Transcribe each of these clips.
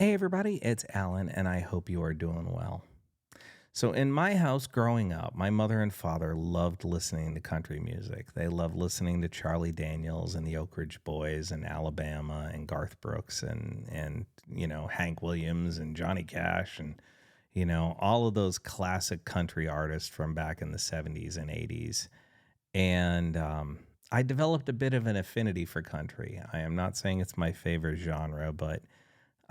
Hey everybody, it's Alan, and I hope you are doing well. So, in my house growing up, my mother and father loved listening to country music. They loved listening to Charlie Daniels and the Oak Ridge Boys and Alabama and Garth Brooks and Hank Williams and Johnny Cash and all of those classic country artists from back in the 70s and 80s. And I developed a bit of an affinity for country. I am not saying it's my favorite genre, but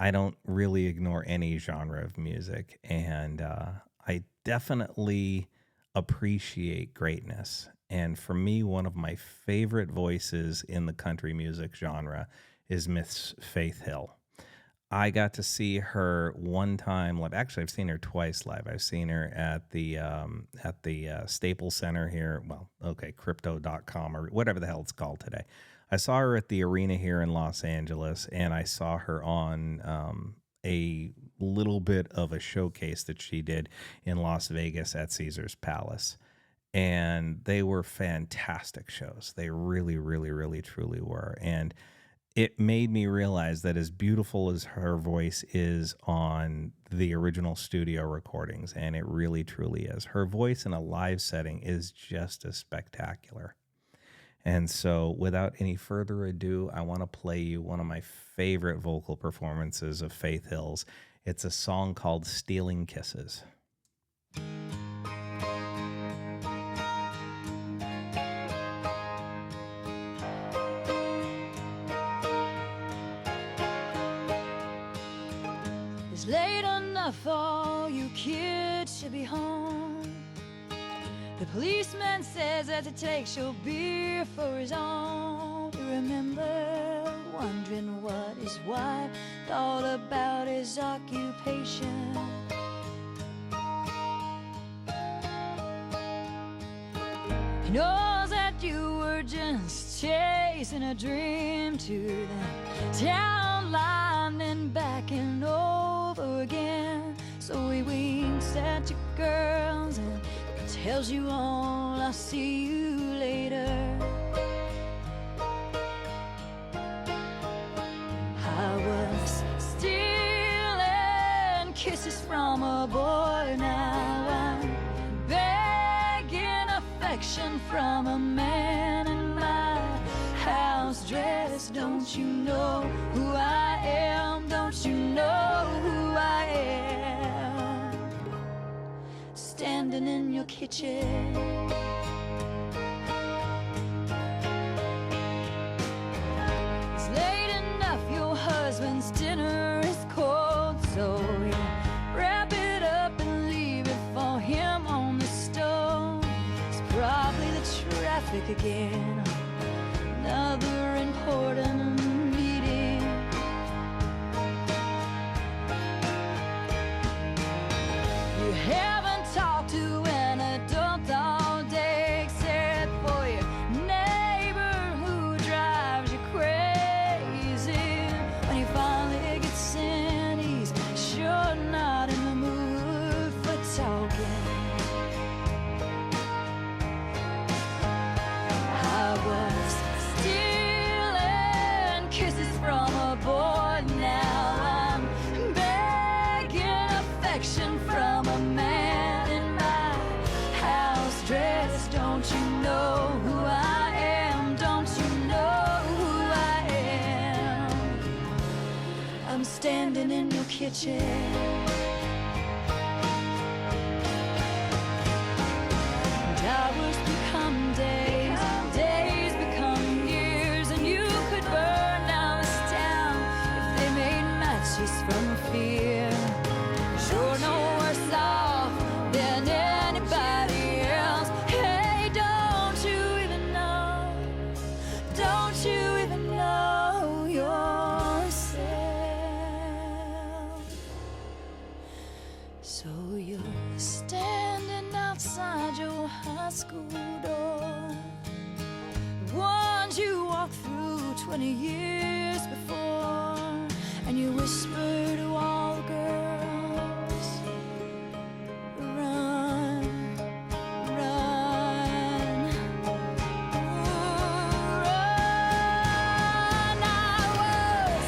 I don't really ignore any genre of music, and I definitely appreciate greatness. And for me, one of my favorite voices in the country music genre is Miss Faith Hill. I got to see her one time live. Actually, I've seen her twice live. I've seen her at the Staples Center here. Well, okay, crypto.com or whatever the hell it's called today. I saw her at the arena here in Los Angeles, and I saw her on a little bit of a showcase that she did in Las Vegas at Caesar's Palace. And they were fantastic shows. They really, really, really, truly were. And it made me realize that as beautiful as her voice is on the original studio recordings, and it really, truly is, her voice in a live setting is just as spectacular. And so without any further ado, I want to play you one of my favorite vocal performances of Faith Hill's. It's a song called Stealing Kisses. It's late enough for you kids to be home. The policeman says that he takes your beer for his own. You remember wondering what his wife thought about his occupation. He knows that you were just chasing a dream to the town line and backing over again. So he winks at your girls and tells you all, I'll see you later. I was stealing kisses from a boy. Now I'm begging affection from a man in my house dress. Don't you know who I am? Don't you know who I am? Standing in your kitchen, it's late enough, your husband's dinner is cold, so you wrap it up and leave it for him on the stove. It's probably the traffic again, another important meeting. You haven't talked to an adult all day except for your neighbor who drives you crazy. When he finally gets in, he's sure not in the mood for talking. I was stealing kisses from a boy. Now I'm begging affection from a man in my house dress. Don't you know who I am? Don't you know who I am? I'm standing in your kitchen. And hours become days, days become years, and you could burn down this town if they made matches from fear. You're no worse off than anybody else. Hey, don't you even know? Don't you even know yourself? So you're standing outside your high school door, the ones you walked through 20 years before, and you whisper to all the girls, run, run, run. I was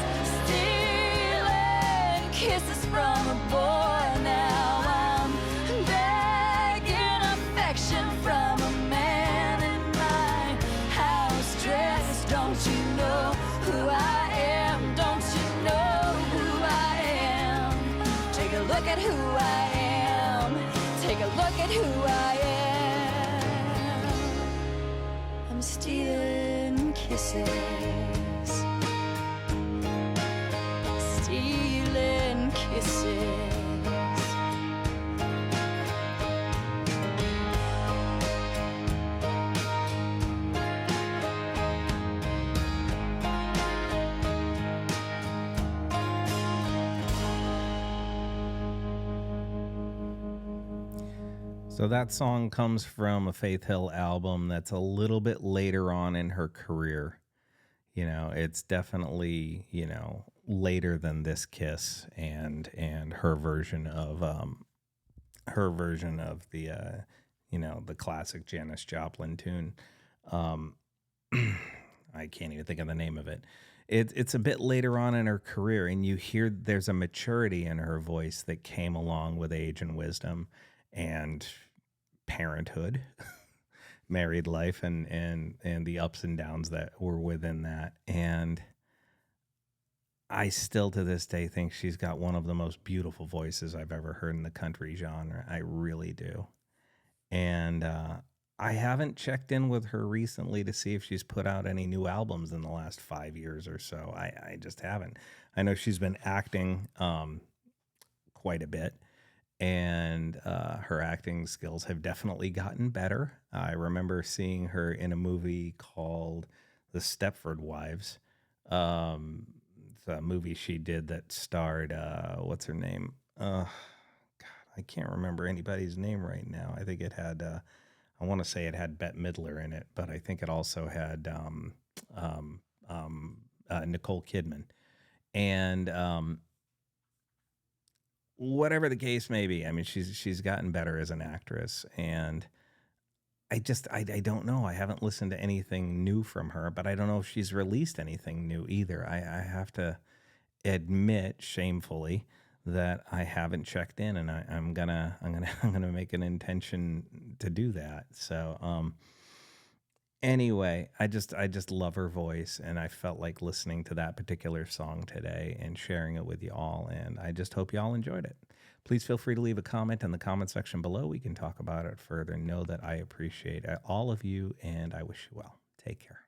stealing kisses from a boy. Now I'm begging affection from a man in my house dress. Don't you know who I am? Don't you know who I am? Take a look at who I am. Take a look at who I am. I'm stealing kisses. Stealing kisses. So that song comes from a Faith Hill album that's a little bit later on in her career. You know, it's definitely, you know, later than This Kiss and her version of the you know, the classic Janis Joplin tune. I can't even think of the name of it. It's a bit later on in her career, and you hear there's a maturity in her voice that came along with age and wisdom and parenthood, married life, and the ups and downs that were within that. And I still to this day think she's got one of the most beautiful voices I've ever heard in the country genre. I really do. And I haven't checked in with her recently to see if she's put out any new albums in the last 5 years or so. I just haven't. I know she's been acting quite a bit, and her acting skills have definitely gotten better. I remember seeing her in a movie called The Stepford Wives. It's a movie she did that starred, what's her name? God, I can't remember anybody's name right now. I think it had, I want to say it had Bette Midler in it, but I think it also had Nicole Kidman. And whatever the case may be, I mean, she's gotten better as an actress, and I don't know. I haven't listened to anything new from her, but I don't know if she's released anything new either. I have to admit, shamefully, that I haven't checked in, and I'm gonna make an intention to do that. So anyway, I just love her voice, and I felt like listening to that particular song today and sharing it with you all, and I just hope you all enjoyed it. Please feel free to leave a comment in the comment section below. We can talk about it further. Know that I appreciate all of you, and I wish you well. Take care.